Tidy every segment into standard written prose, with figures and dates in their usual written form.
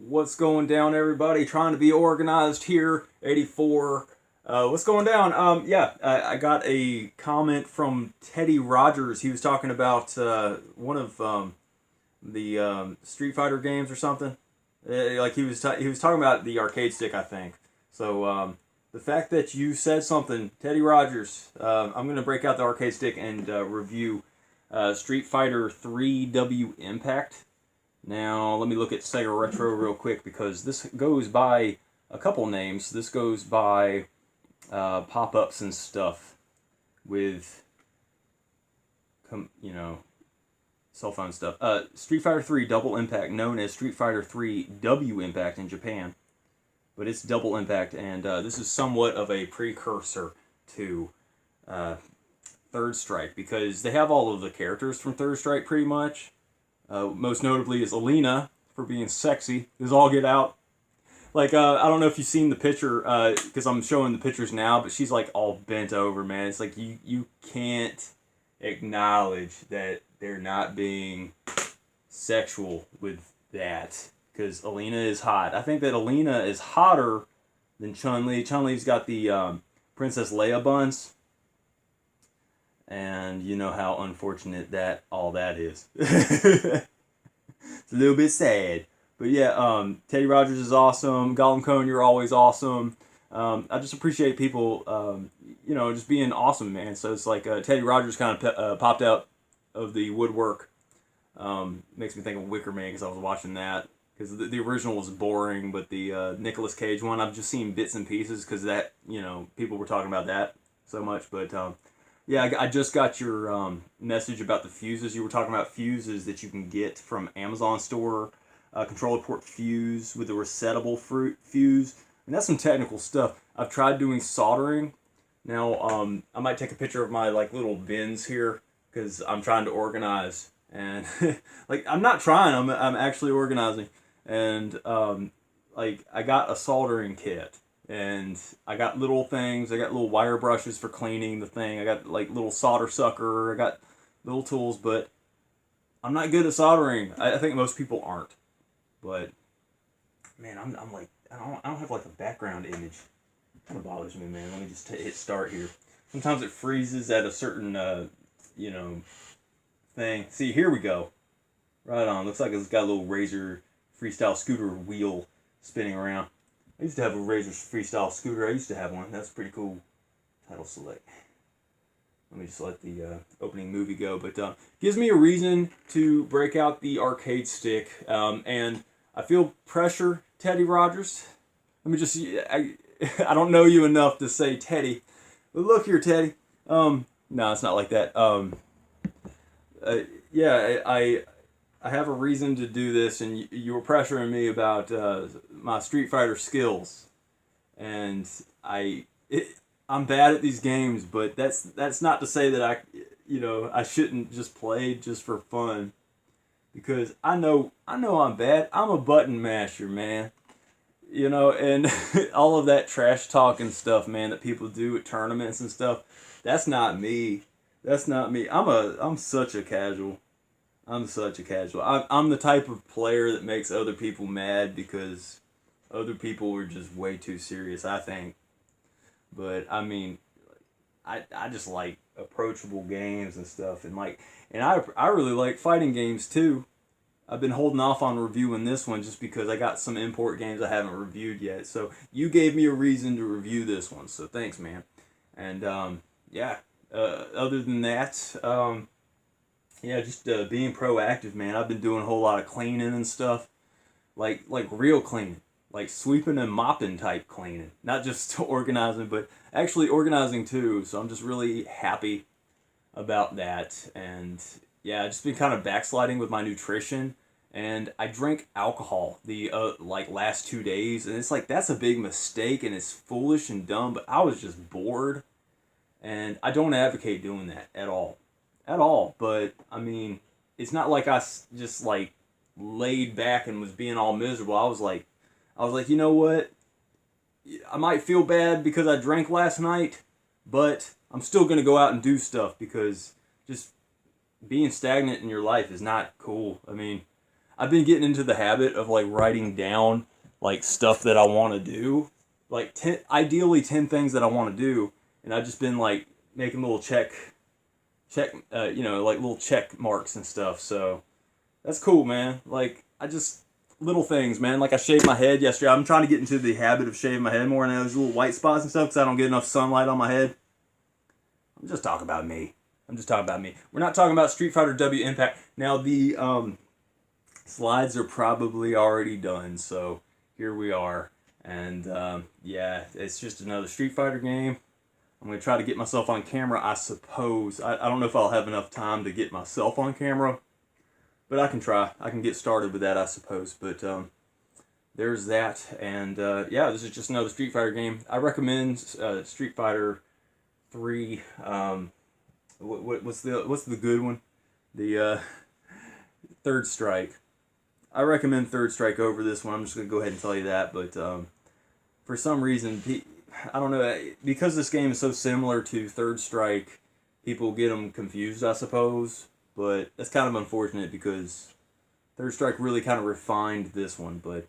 What's going down, everybody? Trying to be organized here. 84. What's going down? I got a comment from Teddy Rogers. He was talking about one of the Street Fighter games or something. Like he was talking about the arcade stick, I think. So the fact that you said something, Teddy Rogers, I'm gonna break out the arcade stick and review Street Fighter 3 W Impact. Now, let me look at Sega Retro real quick because this goes by a couple names. This goes by pop-ups and stuff with, cell phone stuff. Street Fighter 3 Double Impact, known as Street Fighter 3 W Impact in Japan. But it's Double Impact, and this is somewhat of a precursor to Third Strike because they have all of the characters from Third Strike pretty much. Most notably is Alina for being sexy. Is all get out. Like, I don't know if you've seen the picture, because I'm showing the pictures now, but she's like all bent over, man. It's like you can't acknowledge that they're not being sexual with that. Because Alina is hot. I think that Alina is hotter than Chun-Li. Chun-Li's got the Princess Leia buns. And you know how unfortunate that all that is. It's a little bit sad. But yeah, Teddy Rogers is awesome. Gollum Cone, you're always awesome. I just appreciate people, just being awesome, man. So it's like Teddy Rogers kind of popped out of the woodwork. Makes me think of Wicker Man because I was watching that. Because the original was boring, but the Nicolas Cage one, I've just seen bits and pieces because that, people were talking about that so much. But yeah, I just got your message about the fuses. You were talking about fuses that you can get from Amazon store. Controller port fuse with a resettable fuse. And that's some technical stuff. I've tried doing soldering. Now, I might take a picture of my little bins here because I'm trying to organize. And I'm not trying. I'm actually organizing. And I got a soldering kit. And I got little things. I got little wire brushes for cleaning the thing. I got little solder sucker. I got little tools, but I'm not good at soldering. I think most people aren't. But man, I'm I don't have a background image. It kind of bothers me, man. Let me just hit start here. Sometimes it freezes at a certain thing. See, here we go. Right on. Looks like it's got a little Razor Freestyle scooter wheel spinning around. I used to have a Razor Freestyle scooter. I used to have one. That's pretty cool. Title select. Let me just let the opening movie go. But gives me a reason to break out the arcade stick. And I feel pressure, Teddy Rogers. Let me just... I don't know you enough to say Teddy. But look here, Teddy. No, it's not like that. I have a reason to do this, and you were pressuring me about my Street Fighter skills, and I'm bad at these games, but that's not to say that I shouldn't just play just for fun, because I know I'm bad. I'm a button masher, man. And all of that trash talk and stuff, man, that people do at tournaments and stuff. That's not me. That's not me. I'm such a casual. I'm such a casual. I'm the type of player that makes other people mad because other people are just way too serious, I think. But I mean, I just like approachable games and stuff, and I really like fighting games too. I've been holding off on reviewing this one just because I got some import games I haven't reviewed yet. So you gave me a reason to review this one, so thanks, man. And other than that, just being proactive, man. I've been doing a whole lot of cleaning and stuff, like real cleaning, like sweeping and mopping type cleaning, not just organizing, but actually organizing too. So I'm just really happy about that. And yeah, I've just been kind of backsliding with my nutrition, and I drank alcohol the last 2 days, and it's that's a big mistake, and it's foolish and dumb. But I was just bored, and I don't advocate doing that at all. But I mean, it's not like I just laid back and was being all miserable. I was like, you know what? I might feel bad because I drank last night, but I'm still gonna go out and do stuff because just being stagnant in your life is not cool. I mean, I've been getting into the habit of like writing down like stuff that I want to do, like ideally 10 things that I want to do, and I've just been like making little you know, like little check marks and stuff. So that's cool, man. Like little things, man. Like I shaved my head yesterday. I'm trying to get into the habit of shaving my head more, and those little white spots and stuff because I don't get enough sunlight on my head. I'm just talking about me. We're not talking about Street Fighter W Impact. Now the slides are probably already done, so here we are. And yeah, it's just another Street Fighter game. I'm going to try to get myself on camera, I suppose. I don't know if I'll have enough time to get myself on camera, but I can try. I can get started with that, I suppose. But there's that. And yeah, this is just another Street Fighter game. I recommend Street Fighter 3. What's the good one? The Third Strike. I recommend Third Strike over this one. I'm just going to go ahead and tell you that. But for some reason, I don't know, because this game is so similar to Third Strike, people get them confused, I suppose. But that's kind of unfortunate because Third Strike really kind of refined this one. But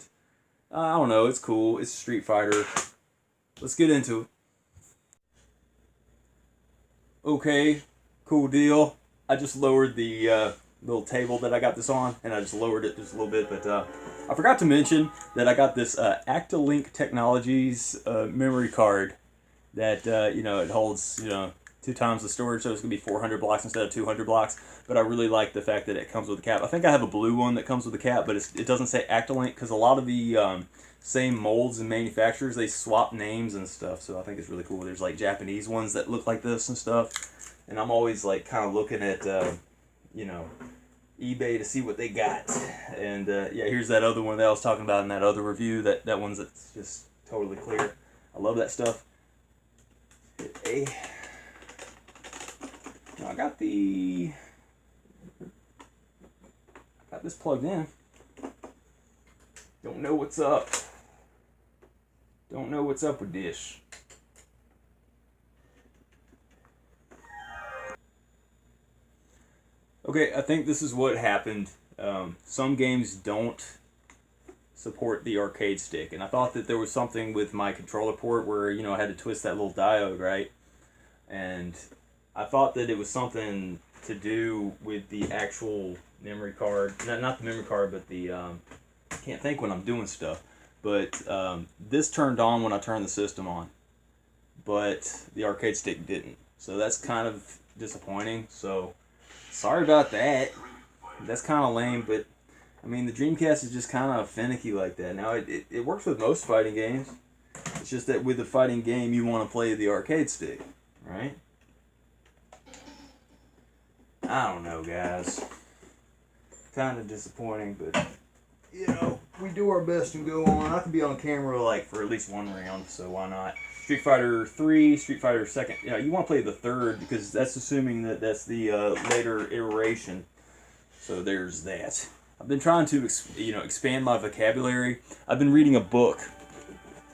I don't know, it's cool. It's Street Fighter. Let's get into it. Okay, cool deal. I just lowered the little table that I got this on, and I just lowered it just a little bit. But I forgot to mention that I got this Actalink Technologies memory card that you know, it holds, you know, 2 times the storage, so it's gonna be 400 blocks instead of 200 blocks. But I really like the fact that it comes with a cap. I think I have a blue one that comes with a cap, but it doesn't say Actalink because a lot of the same molds and manufacturers, they swap names and stuff. So I think it's really cool. There's like Japanese ones that look like this and stuff, and I'm always like kind of looking at you know, eBay to see what they got. And yeah, here's that other one that I was talking about in that other review. That one's that's just totally clear. I love that stuff. Now I got this plugged in. Don't know what's up. Don't know what's up with this. Okay, I think this is what happened. Some games don't support the arcade stick, and I thought that there was something with my controller port where, you know, I had to twist that little diode, right? And I thought that it was something to do with the actual memory card. Not the memory card, but the I can't think when I'm doing stuff. But this turned on when I turned the system on, but the arcade stick didn't. So that's kind of disappointing. So sorry about that. That's kind of lame, but I mean, the Dreamcast is just kind of finicky like that. Now, it works with most fighting games. It's just that with the fighting game, you want to play the arcade stick, right? I don't know, guys. Kind of disappointing, but, you know, we do our best and go on. I could be on camera, like, for at least one round, so why not? Street Fighter 3, Street Fighter 2nd. Yeah, you want to play the third because that's assuming that that's the later iteration. So there's that. I've been trying to, you know, expand my vocabulary. I've been reading a book.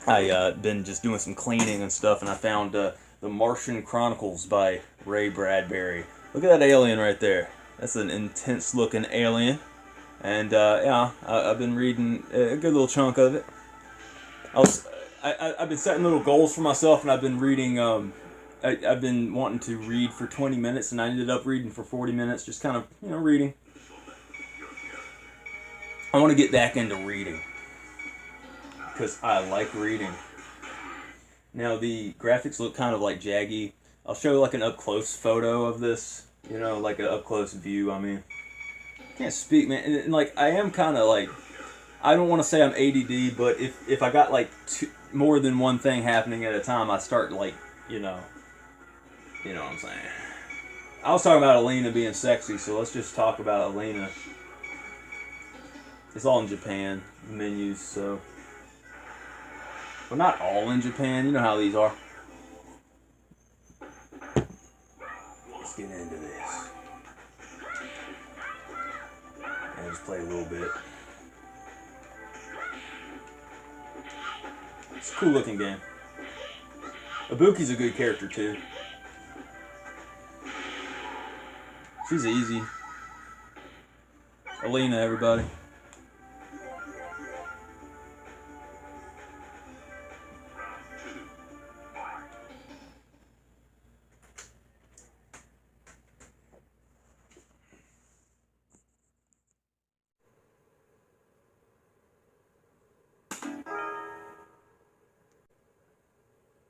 I've been just doing some cleaning and stuff, and I found The Martian Chronicles by Ray Bradbury. Look at that alien right there. That's an intense-looking alien. And, yeah, I've been reading a good little chunk of it. I've been setting little goals for myself, and I've been reading, I've been wanting to read for 20 minutes, and I ended up reading for 40 minutes, just kind of, you know, reading. I want to get back into reading, because I like reading. Now, the graphics look kind of like jaggy. I'll show like an up-close photo of this, you know, like an up-close view, I mean. I can't speak, man, and like, I am kind of like, I don't want to say I'm ADD, but if I got like more than one thing happening at a time, I start like, you know what I'm saying. I was talking about Alina being sexy, so let's just talk about Alina. It's all in Japan, the menus, so. Well, not all in Japan, you know how these are. Let's get into this. And just play a little bit. It's a cool looking game. Ibuki's a good character too. She's easy. Alina, everybody.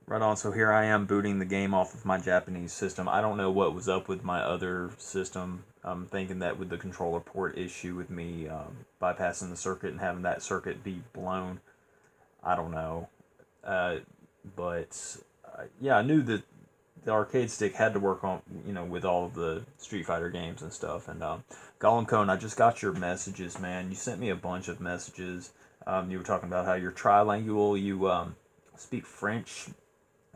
Right on. So here I am booting the game off of my Japanese system. I don't know what was up with my other system. I'm thinking that with the controller port issue with me bypassing the circuit and having that circuit be blown. I don't know. But yeah, I knew that the arcade stick had to work on, with all of the Street Fighter games and stuff. And Gollum Cone, I just got your messages, man. You sent me a bunch of messages. You were talking about how you're trilingual. You speak French,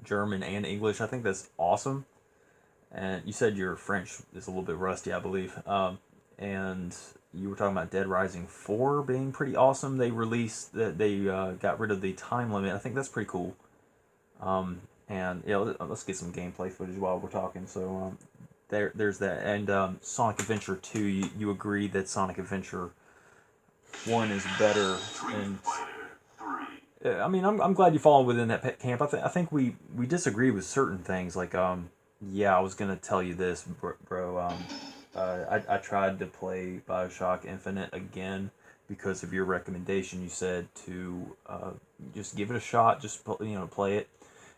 German, and English. I think that's awesome. And you said your French is a little bit rusty, I believe. And you were talking about Dead Rising 4 being pretty awesome. They released that they got rid of the time limit. I think that's pretty cool. And yeah, let's get some gameplay footage while we're talking. So there's that. And Sonic Adventure 2, you agree that Sonic Adventure 1 is better. And I mean, I'm glad you fall within that camp. I think we disagree with certain things. Like, yeah, I was gonna tell you this, bro. I tried to play BioShock Infinite again because of your recommendation. You said to just give it a shot, just play it.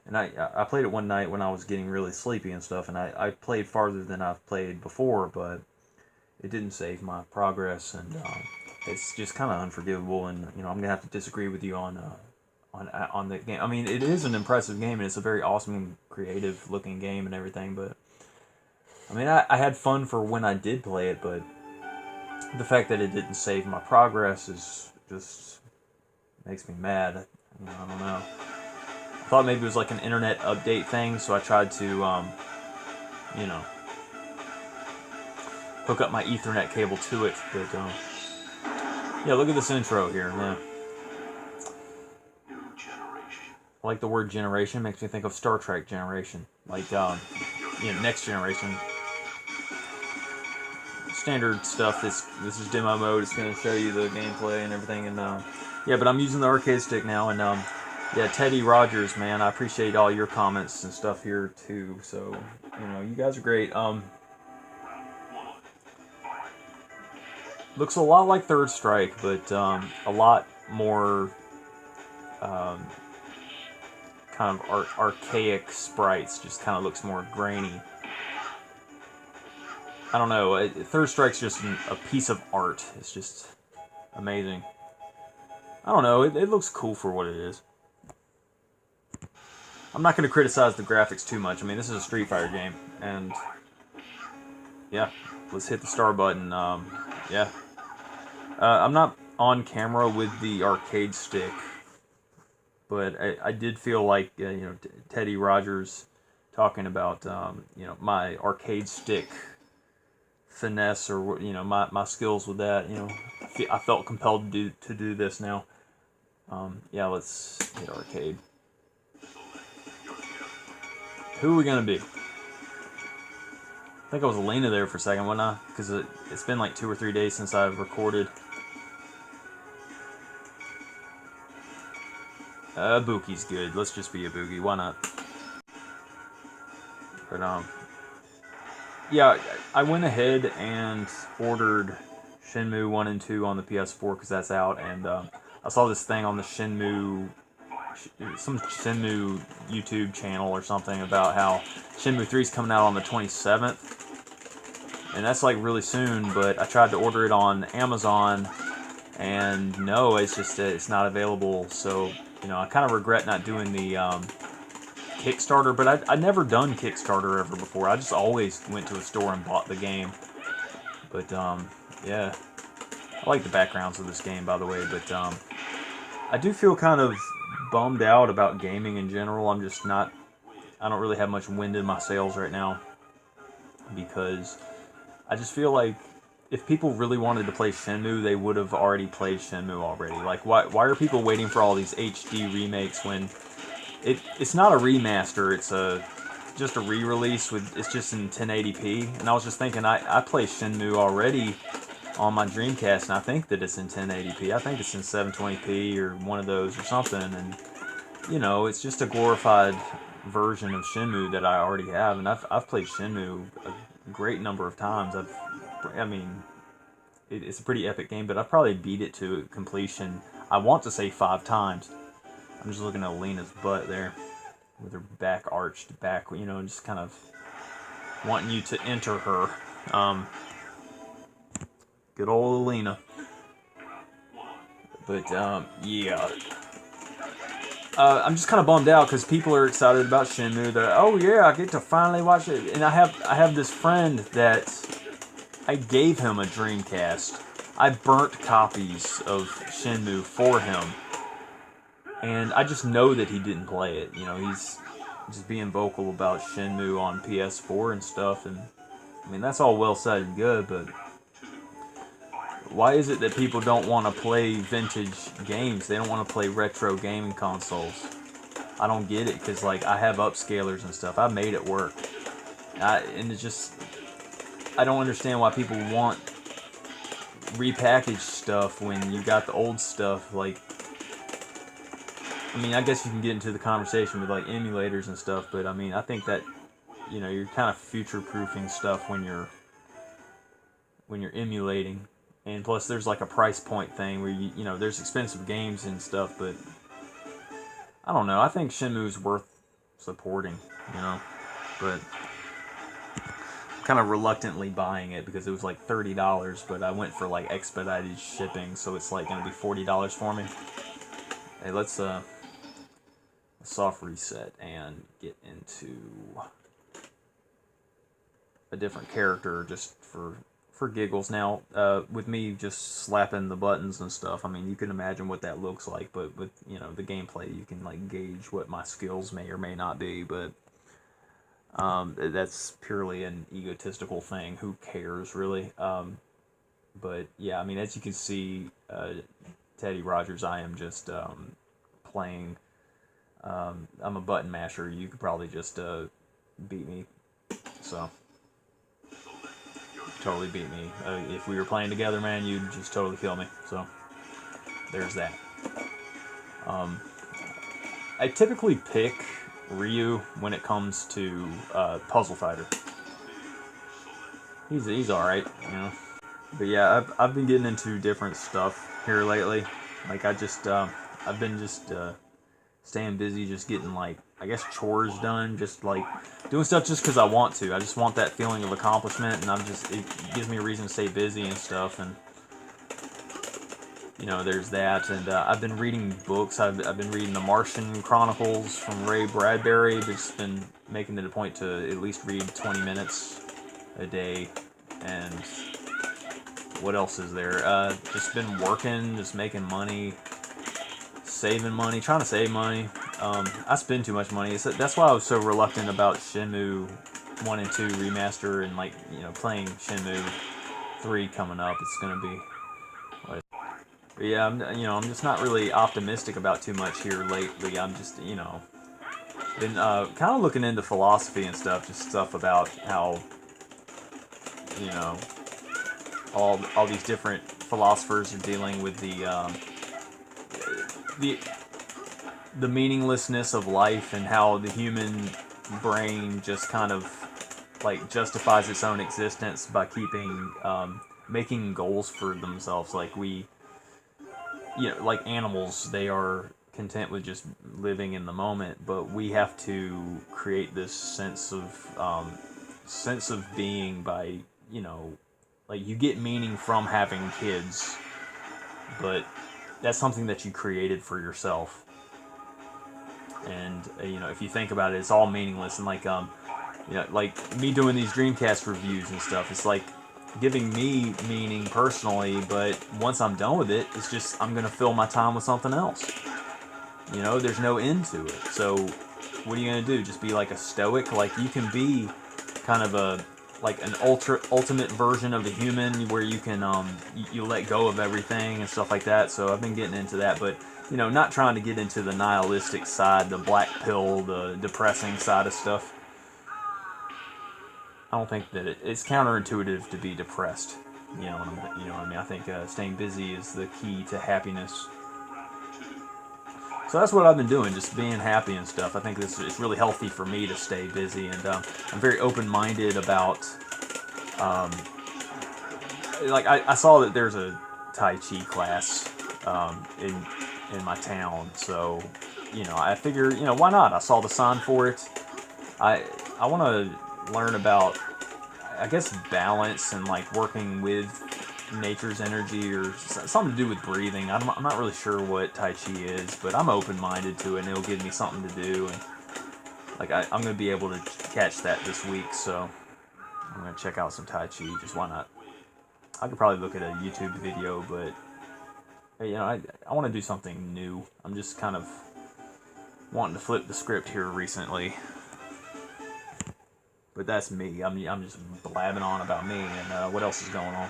And I played it one night when I was getting really sleepy and stuff, and I played farther than I've played before, but it didn't save my progress, and it's just kind of unforgivable. And I'm gonna have to disagree with you on the game. I mean, it is an impressive game, and it's a very awesome, creative looking game and everything. But I mean, I had fun for when I did play it, but the fact that it didn't save my progress is just makes me mad. I don't know. I thought maybe it was like an internet update thing, so I tried to, hook up my Ethernet cable to it. But yeah, look at this intro here. Yeah. I like the word generation. It makes me think of Star Trek Generation. Like, Next Generation. Standard stuff. This is demo mode. It's going to show you the gameplay and everything. And yeah, but I'm using the arcade stick now. And yeah, Teddy Rogers, man, I appreciate all your comments and stuff here too. So, you guys are great. Looks a lot like Third Strike, but a lot more kind of archaic sprites. Just kind of looks more grainy. I don't know. Third Strike's just a piece of art. It's just amazing. I don't know. It looks cool for what it is. I'm not going to criticize the graphics too much. I mean, this is a Street Fighter game, and yeah, let's hit the star button. Yeah, I'm not on camera with the arcade stick, but I did feel like Teddy Rogers talking about my arcade stick finesse, or my skills with that. I felt compelled to do this now. Yeah, let's hit arcade. Who are we gonna be? I think I was Elena there for a second, wasn't I? Because it's been like 2 or 3 days since I've recorded. Buki's good. Let's just be a Buki. Why not? But yeah, I went ahead and ordered Shenmue 1 and 2 on the PS4 because that's out, and I saw this thing on the some Shenmue YouTube channel or something about how Shenmue 3 is coming out on the 27th, and that's like really soon. But I tried to order it on Amazon, and no, it's just it's not available. So I kind of regret not doing the Kickstarter, but I'd never done Kickstarter ever before. I just always went to a store and bought the game. But yeah, I like the backgrounds of this game, by the way. But I do feel kind of bummed out about gaming in general. I don't really have much wind in my sails right now, because I just feel like if people really wanted to play Shenmue, they would have already played Shenmue already. Like, why are people waiting for all these HD remakes when it's not a remaster, it's just a re-release it's just in 1080p. And I was just thinking, I play Shenmue already on my Dreamcast, and I think that it's in 1080p. I think it's in 720p or one of those or something, and it's just a glorified version of Shenmue that I already have. And I've played Shenmue a great number of times. It's a pretty epic game, but I've probably beat it to completion, I want to say 5 times. I'm just looking at Lena's butt there. with her back arched back, you know, and just kind of wanting you to enter her. Good old Alina. But yeah, I'm just kind of bummed out because people are excited about Shenmue. They're, oh yeah, I get to finally watch it. And I have this friend that I gave him a Dreamcast. I burnt copies of Shenmue for him, and I just know that he didn't play it. You know, he's just being vocal about Shenmue on PS4 and stuff. And I mean, that's all well said and good, but why is it that people don't want to play vintage games? They don't want to play retro gaming consoles. I don't get it, because like I have upscalers and stuff. I made it work. And it's just, I don't understand why people want repackaged stuff when you got the old stuff. Like, I mean, I guess you can get into the conversation with like emulators and stuff, but I mean, I think that, you know, you're kind of future-proofing stuff when you're emulating. And plus, there's like a price point thing where you know, there's expensive games and stuff, but I don't know. I think Shenmue's worth supporting, you know, but I'm kind of reluctantly buying it because it was like $30, but I went for like expedited shipping, so it's like gonna be $40 for me. Hey, let's soft reset and get into a different character just for giggles. Now, with me just slapping the buttons and stuff, I mean, you can imagine what that looks like, but with, you know, the gameplay, you can like gauge what my skills may or may not be, but that's purely an egotistical thing. Who cares, really? But yeah, I mean, as you can see, Teddy Rogers, I am just playing. I'm a button masher. You could probably just beat me, so totally beat me. If we were playing together, man, you'd just totally kill me. So there's that. I typically pick Ryu when it comes to Puzzle Fighter. He's all right, you know. But yeah, I've been getting into different stuff here lately. Like I've been just staying busy, just getting like, I guess, chores done, just like doing stuff just because I want to. I just want that feeling of accomplishment, and it gives me a reason to stay busy and stuff. And you know, there's that. And I've been reading books. I've been reading the Martian Chronicles from Ray Bradbury. Just been making it a point to at least read 20 minutes a day. And what else is there? Just been working, just making money, saving money, trying to save money. I spend too much money. That's why I was so reluctant about Shenmue 1 and 2 remaster, and like, you know, playing Shenmue 3 coming up. It's gonna be. But yeah, I'm just not really optimistic about too much here lately. I'm just, you know, been kind of looking into philosophy and stuff, just stuff about how, you know, all these different philosophers are dealing with the meaninglessness of life, and how the human brain just kind of like justifies its own existence by keeping making goals for themselves. Like like animals, they are content with just living in the moment, but we have to create this sense of being by, you know, like you get meaning from having kids, but that's something that you created for yourself. And you know, if you think about it, it's all meaningless. And like you know, like me doing these Dreamcast reviews and stuff, it's like giving me meaning personally, but once I'm done with it, it's just I'm gonna fill my time with something else. You know, there's no end to it. So what are you gonna do? Just be like a stoic? Like, you can be kind of an ultimate version of a human where you can you let go of everything and stuff like that. So I've been getting into that, but you know, not trying to get into the nihilistic side, the black pill, the depressing side of stuff. I don't think that it's counterintuitive to be depressed. You know what I mean? I think staying busy is the key to happiness. So that's what I've been doing, just being happy and stuff. I think it's really healthy for me to stay busy, and I'm very open-minded about. Like I saw that there's a Tai Chi class in my town, so you know, I figure, you know, why not? I saw the sign for it. I want to learn about, I guess, balance and like working with nature's energy or something to do with breathing. I'm not really sure what Tai Chi is, but I'm open-minded to it, and it'll give me something to do. And like I'm going to be able to catch that this week, so I'm going to check out some Tai Chi. Just why not? I could probably look at a YouTube video, but you know, I want to do something new. I'm just kind of wanting to flip the script here recently. But that's me. I'm just blabbing on about me and what else is going on.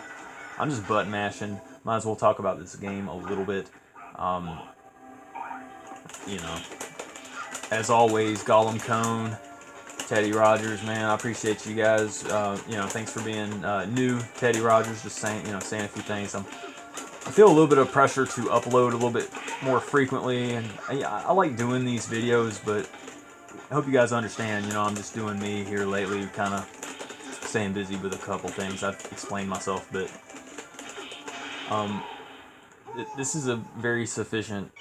I'm just button mashing. Might as well talk about this game a little bit. You know, as always, Gollum Cone, Teddy Rogers, man, I appreciate you guys. You know, thanks for being new, Teddy Rogers. Just saying, you know, saying a few things. I feel a little bit of pressure to upload a little bit more frequently, and I like doing these videos, but I hope you guys understand. You know, I'm just doing me here lately, kind of staying busy with a couple things. I've explained myself, but this is a very sufficient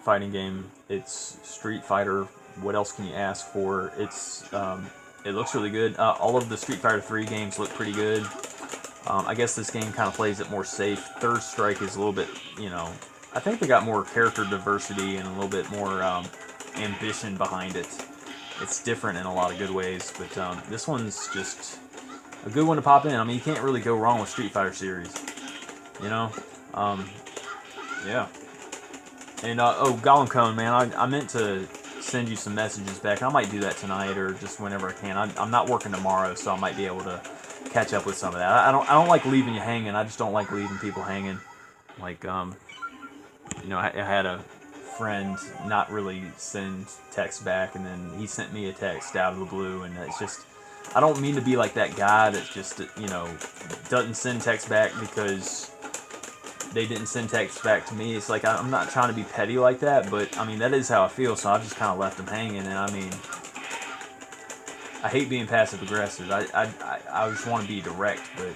fighting game. It's Street Fighter. What else can you ask for? It's it looks really good. All of the Street Fighter 3 games look pretty good. I guess this game kind of plays it more safe. Third Strike is a little bit, you know, I think they got more character diversity and a little bit more ambition behind it. It's different in a lot of good ways, but this one's just a good one to pop in. I mean, you can't really go wrong with Street Fighter series, you know? Yeah. And, oh, Gollum Cone, man, I meant to send you some messages back. I might do that tonight or just whenever I can. I'm not working tomorrow, so I might be able to catch up with some of that. I don't like leaving you hanging. I just don't like leaving people hanging. Like, you know, I had a friend not really send text back, and then he sent me a text out of the blue, and it's just, I don't mean to be like that guy that just, you know, doesn't send text back because they didn't send text back to me. It's like, I'm not trying to be petty like that, but I mean, that is how I feel, so I just kind of left them hanging. And I mean, I hate being passive aggressive. I just want to be direct, but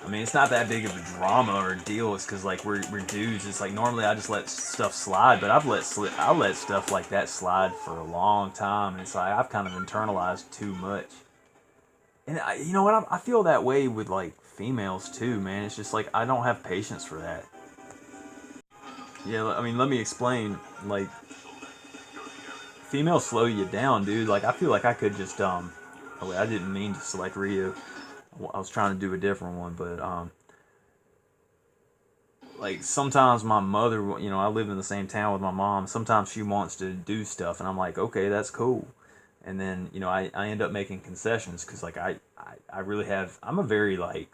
I mean, it's not that big of a drama or a deal. It's because like we're dudes. It's like normally I just let stuff slide, but I let stuff like that slide for a long time, and it's like I've kind of internalized too much. And you know what? I feel that way with like females too, man. It's just like I don't have patience for that. Yeah, I mean, let me explain. Like, females slow you down, dude. Like, I feel like I could just oh wait, I didn't mean to select Rio. I was trying to do a different one, but like sometimes my mother, you know, I live in the same town with my mom. Sometimes she wants to do stuff, and I'm like, okay, that's cool. And then, you know, I end up making concessions because like I really have, I'm a very like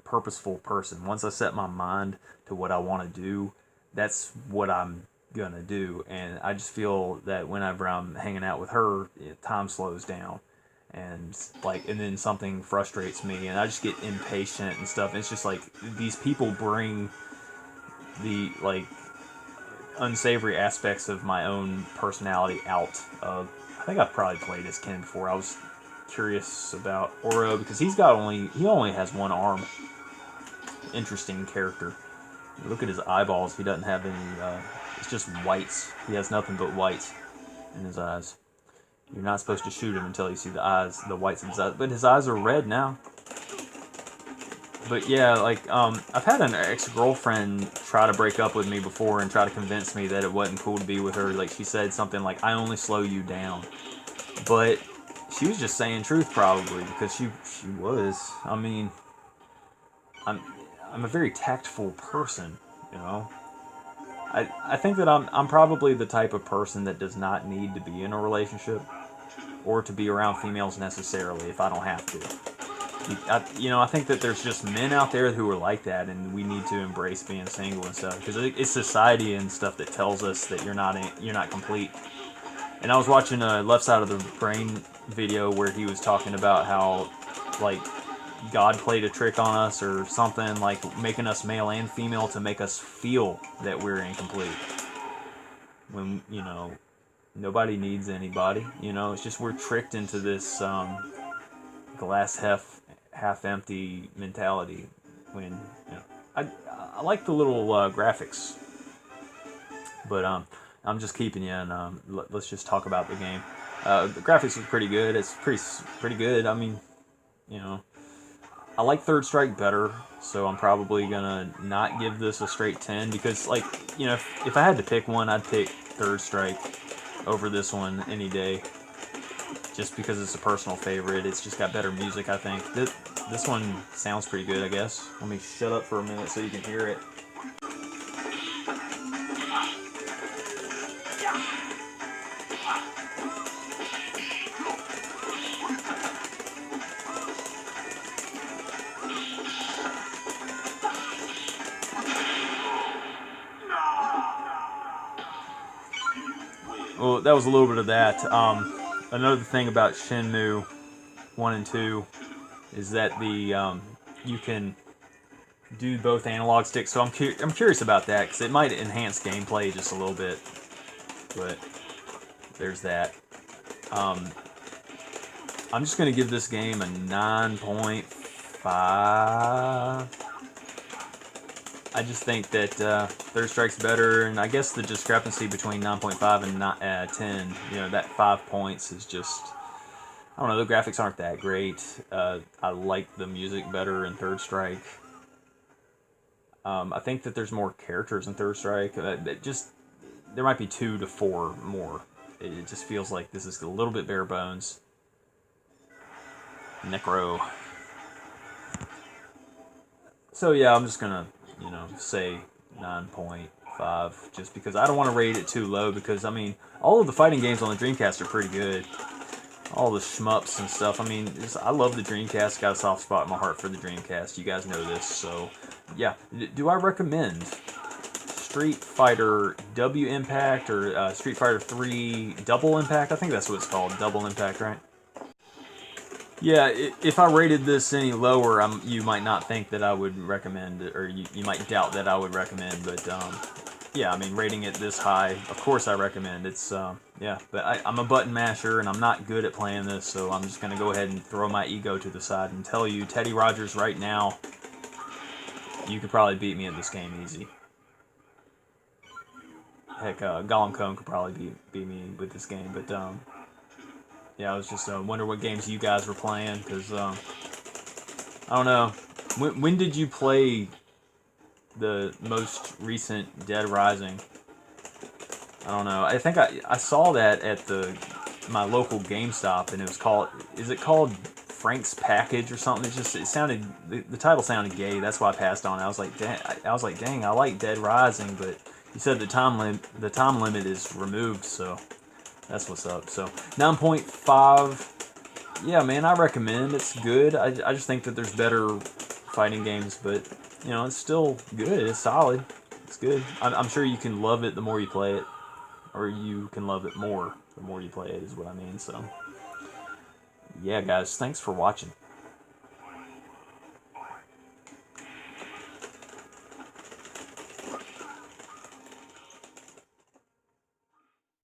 purposeful person. Once I set my mind to what I want to do, that's what I'm gonna do. And I just feel that whenever I'm hanging out with her, time slows down, and like, and then something frustrates me, and I just get impatient and stuff. And it's just like these people bring the like unsavory aspects of my own personality out of. I think I've probably played as Ken before. I was curious about Oro because he only has one arm. Interesting character. Look at his eyeballs. He doesn't have any. It's just whites. He has nothing but whites in his eyes. You're not supposed to shoot him until you see the eyes, the whites in his eyes. But his eyes are red now. But yeah, like I've had an ex-girlfriend try to break up with me before and try to convince me that it wasn't cool to be with her. Like she said something like, "I only slow you down," but she was just saying truth probably because she was. I mean, I'm a very tactful person, you know. I think that I'm probably the type of person that does not need to be in a relationship or to be around females necessarily if I don't have to. I think that there's just men out there who are like that, and we need to embrace being single and stuff because it's society and stuff that tells us that you're not complete. And I was watching a Left Side of the Brain video where he was talking about how like God played a trick on us or something, like making us male and female to make us feel that we're incomplete. When, you know, nobody needs anybody. You know, it's just we're tricked into this glass half empty mentality. When, you know, I like the little graphics But I'm just keeping you, and let's just talk about the game. The graphics are pretty good. It's pretty good. I mean, you know, I like Third Strike better, so I'm probably gonna not give this a straight 10 because, like, you know, if I had to pick one, I'd pick Third Strike over this one any day, just because it's a personal favorite. It's just got better music, I think. This one sounds pretty good, I guess. Let me shut up for a minute so you can hear it. Well, that was a little bit of that. Another thing about Shenmue 1 and 2 is that you can do both analog sticks. So I'm curious about that because it might enhance gameplay just a little bit. But there's that. I'm just gonna give this game a 9.5. I just think that Third Strike's better, and I guess the discrepancy between 9.5 and 10, you know, that 5 points is just, I don't know, the graphics aren't that great. I like the music better in Third Strike. I think that there's more characters in Third Strike. There might be 2 to 4 more. It just feels like this is a little bit bare bones. Necro. So yeah, I'm just gonna, you know, say 9.5 just because I don't want to rate it too low because, I mean, all of the fighting games on the Dreamcast are pretty good. All the shmups and stuff. I mean, I love the Dreamcast. Got a soft spot in my heart for the Dreamcast. You guys know this. So, yeah. Do I recommend Street Fighter W Impact or Street Fighter 3 Double Impact? I think that's what it's called. Double Impact, right? Yeah, if I rated this any lower, you might not think that I would recommend it, or you might doubt that I would recommend, but yeah, I mean, rating it this high, of course I recommend. It's, yeah, but I'm a button masher, and I'm not good at playing this, so I'm just going to go ahead and throw my ego to the side and tell you, Teddy Rogers, right now, you could probably beat me at this game easy. Heck, Gollum Cone could probably beat me with this game, but, yeah, I was just wondering what games you guys were playing, because, I don't know. When did you play the most recent Dead Rising? I don't know. I think I saw that at my local GameStop, and it was called, is it called Frank's Package or something? It sounded, the title sounded gay, that's why I passed on. I was like, dang, I like Dead Rising, but you said the time limit is removed, so that's what's up. So 9.5. Yeah, man, I recommend. It's good. I just think that there's better fighting games, but you know, it's still good. It's solid. It's good. I'm sure you can love it the more you play it, or you can love it more the more you play it, is what I mean. So yeah, guys, thanks for watching.